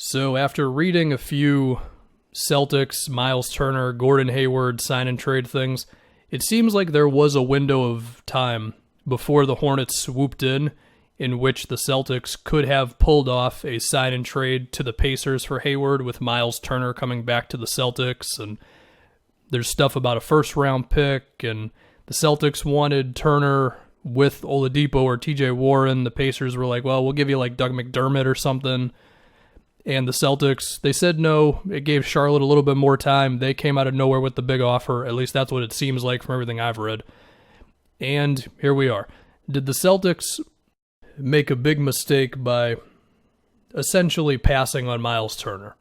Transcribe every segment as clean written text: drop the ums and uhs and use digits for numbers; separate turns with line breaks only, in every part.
So after reading a few Celtics, Myles Turner, Gordon Hayward sign and trade things, it seems like there was a window of time before the Hornets swooped in which the Celtics could have pulled off a sign and trade to the Pacers for Hayward with Myles Turner coming back to the Celtics. And there's stuff about a first-round pick, and the Celtics wanted Turner with Oladipo or TJ Warren. The Pacers were like, well, we'll give you like Doug McDermott or something. And the Celtics, they said no. It gave Charlotte a little bit more time. They came out of nowhere with the big offer. At least that's what it seems like from everything I've read. And here we are. Did the Celtics make a big mistake by essentially passing on Myles Turner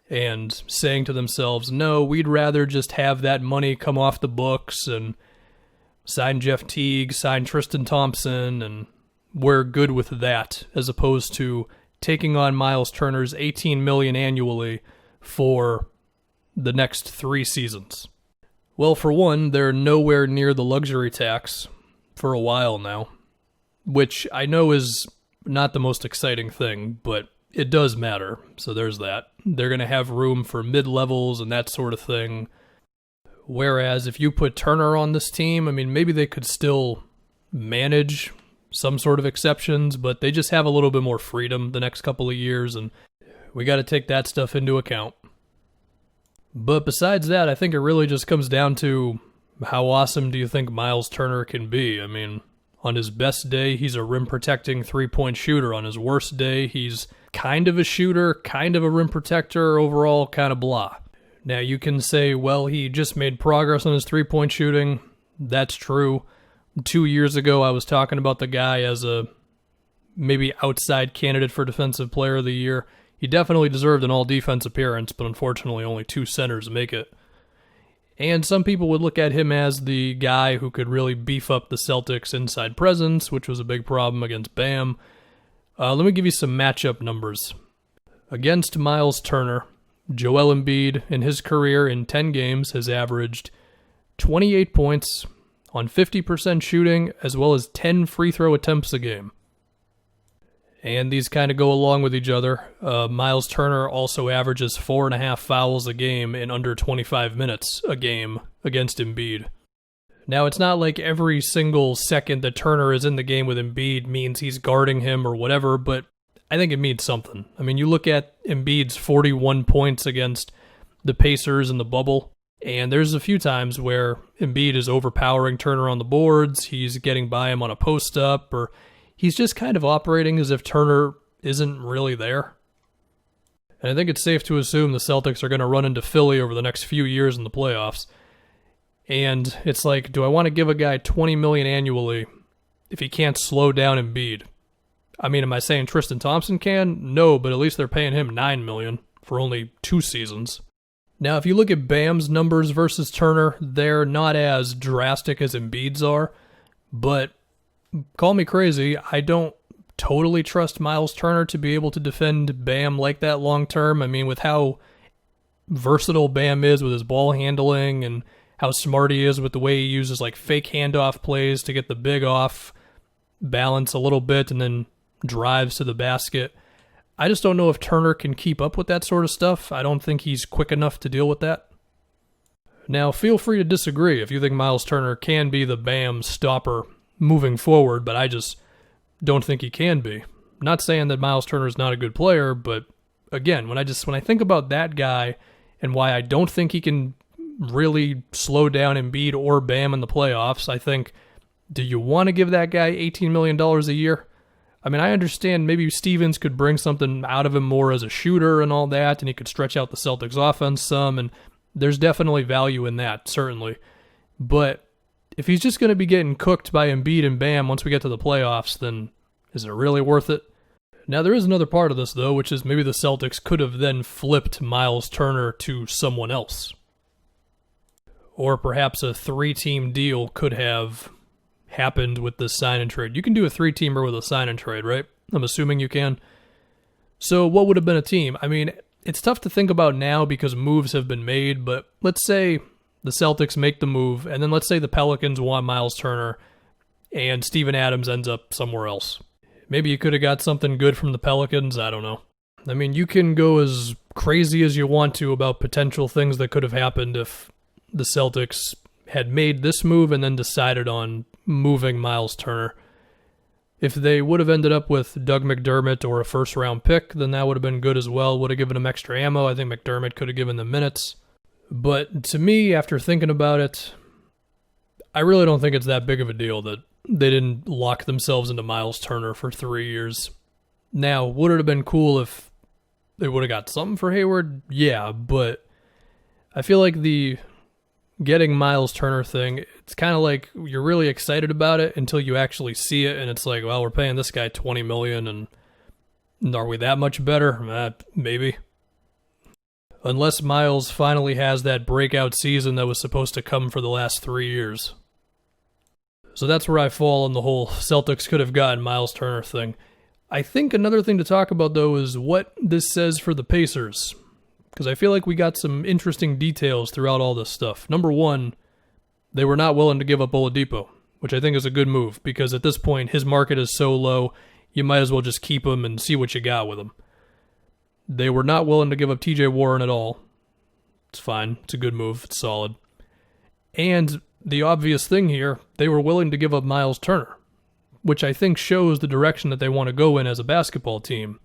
and saying to themselves, no, we'd rather just have that money come off the books and sign Jeff Teague, sign Tristan Thompson, and we're good with that, as opposed to taking on Myles Turner's $18 million annually for the next 3 seasons. Well, for one, they're nowhere near the luxury tax for a while now, which I know is not the most exciting thing, but it does matter, so there's that. They're going to have room for mid-levels and that sort of thing. Whereas if you put Turner on this team, I mean, maybe they could still manage some sort of exceptions, but they just have a little bit more freedom the next couple of years, and we got to take that stuff into account. But besides that, I think it really just comes down to how awesome do you think Myles Turner can be? I mean, on his best day, he's a rim-protecting three-point shooter. On his worst day, he's kind of a shooter, kind of a rim protector, overall kind of blah. Now, you can say, well, he just made progress on his three-point shooting. That's true. 2 years ago, I was talking about the guy as a maybe outside candidate for Defensive Player of the Year. He definitely deserved an all-defense appearance, but unfortunately only 2 centers make it. And some people would look at him as the guy who could really beef up the Celtics' inside presence, which was a big problem against Bam. Let me give you some matchup numbers. Against Myles Turner, Joel Embiid in his career in 10 games has averaged 28 points on 50% shooting, as well as 10 free throw attempts a game. And these kind of go along with each other. Myles Turner also averages 4.5 fouls a game in under 25 minutes a game against Embiid. Now, it's not like every single second that Turner is in the game with Embiid means he's guarding him or whatever, but I think it means something. I mean, you look at Embiid's 41 points against the Pacers in the bubble, and there's a few times where Embiid is overpowering Turner on the boards, he's getting by him on a post-up, or he's just kind of operating as if Turner isn't really there. And I think it's safe to assume the Celtics are going to run into Philly over the next few years in the playoffs. And it's like, do I want to give a guy $20 million annually if he can't slow down Embiid? I mean, am I saying Tristan Thompson can? No, but at least they're paying him $9 million for only 2 seasons. Now, if you look at Bam's numbers versus Turner, they're not as drastic as Embiid's are, but call me crazy, I don't totally trust Myles Turner to be able to defend Bam like that long term. I mean, with how versatile Bam is with his ball handling and how smart he is with the way he uses like fake handoff plays to get the big off balance a little bit and then drives to the basket. I just don't know if Turner can keep up with that sort of stuff. I don't think he's quick enough to deal with that. Now, feel free to disagree if you think Myles Turner can be the Bam stopper moving forward, but I just don't think he can be. I'm not saying that Myles Turner is not a good player, but again, when I think about that guy and why I don't think he can really slow down Embiid or Bam in the playoffs, I think, do you want to give that guy $18 million a year? I mean, I understand maybe Stevens could bring something out of him more as a shooter and all that, and he could stretch out the Celtics offense some, and there's definitely value in that, certainly. But if he's just going to be getting cooked by Embiid and Bam once we get to the playoffs, then is it really worth it? Now, there is another part of this, though, which is maybe the Celtics could have then flipped Myles Turner to someone else. Or perhaps a 3-team deal could have happened with this sign and trade. You can do a 3-teamer with a sign and trade, right? I'm assuming you can. So what would have been a team? I mean, it's tough to think about now because moves have been made, but let's say the Celtics make the move, and then let's say the Pelicans want Myles Turner, and Steven Adams ends up somewhere else. Maybe you could have got something good from the Pelicans, I don't know. I mean, you can go as crazy as you want to about potential things that could have happened if the Celtics had made this move and then decided on moving Myles Turner. If they would have ended up with Doug McDermott or a first-round pick, then that would have been good as well. Would have given them extra ammo. I think McDermott could have given them minutes. But to me, after thinking about it, I really don't think it's that big of a deal that they didn't lock themselves into Myles Turner for 3 years. Now, would it have been cool if they would have got something for Hayward? Yeah, but I feel like the getting Myles Turner thing, it's kind of like you're really excited about it until you actually see it, and it's like, well, we're paying this guy $20 million, and are we that much better? Maybe. Unless Myles finally has that breakout season that was supposed to come for the last 3 years. So that's where I fall on the whole Celtics could have gotten Myles Turner thing. I think another thing to talk about, though, is what this says for the Pacers. Because I feel like we got some interesting details throughout all this stuff. Number one, they were not willing to give up Oladipo, which I think is a good move, because at this point, his market is so low, you might as well just keep him and see what you got with him. They were not willing to give up TJ Warren at all. It's fine. It's a good move. It's solid. And the obvious thing here, they were willing to give up Myles Turner, which I think shows the direction that they want to go in as a basketball team.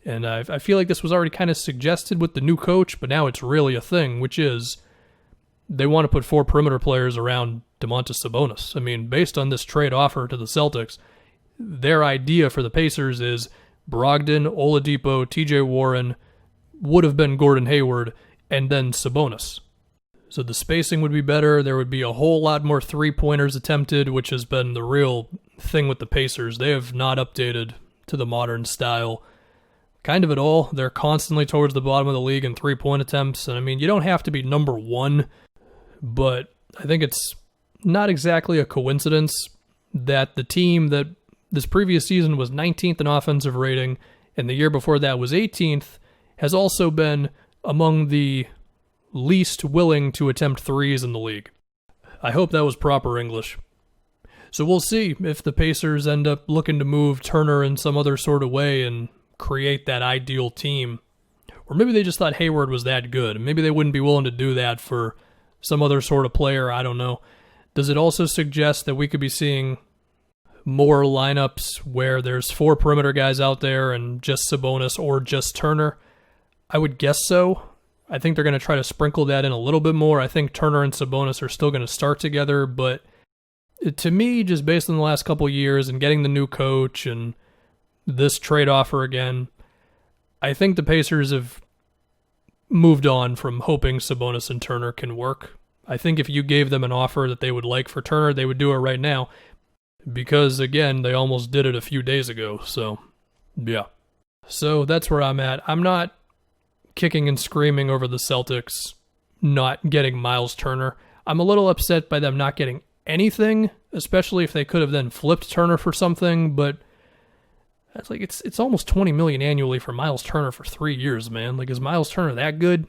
And I feel like this was already kind of suggested with the new coach, but now it's really a thing, which is they want to put 4 perimeter players around Domantas Sabonis. I mean, based on this trade offer to the Celtics, their idea for the Pacers is Brogdon, Oladipo, TJ Warren, would have been Gordon Hayward, and then Sabonis. So the spacing would be better. There would be a whole lot more three-pointers attempted, which has been the real thing with the Pacers. They have not updated to the modern style kind of at all. They're constantly towards the bottom of the league in three-point attempts. And I mean, you don't have to be number one, but I think it's not exactly a coincidence that the team that this previous season was 19th in offensive rating and the year before that was 18th has also been among the least willing to attempt threes in the league. I hope that was proper English. So we'll see if the Pacers end up looking to move Turner in some other sort of way and create that ideal team. Or maybe they just thought Hayward was that good. Maybe they wouldn't be willing to do that for some other sort of player. I don't know. Does it also suggest that we could be seeing more lineups where there's 4 perimeter guys out there and just Sabonis or just Turner? I would guess so. I think they're going to try to sprinkle that in a little bit more. I think Turner and Sabonis are still going to start together, but to me, just based on the last couple of years and getting the new coach and this trade offer again, I think the Pacers have moved on from hoping Sabonis and Turner can work. I think if you gave them an offer that they would like for Turner, they would do it right now. Because, again, they almost did it a few days ago, so, yeah. So that's where I'm at. I'm not kicking and screaming over the Celtics not getting Myles Turner. I'm a little upset by them not getting anything, especially if they could have then flipped Turner for something, but that's like it's almost $20 million annually for Myles Turner for 3 years, man. Like, is Myles Turner that good?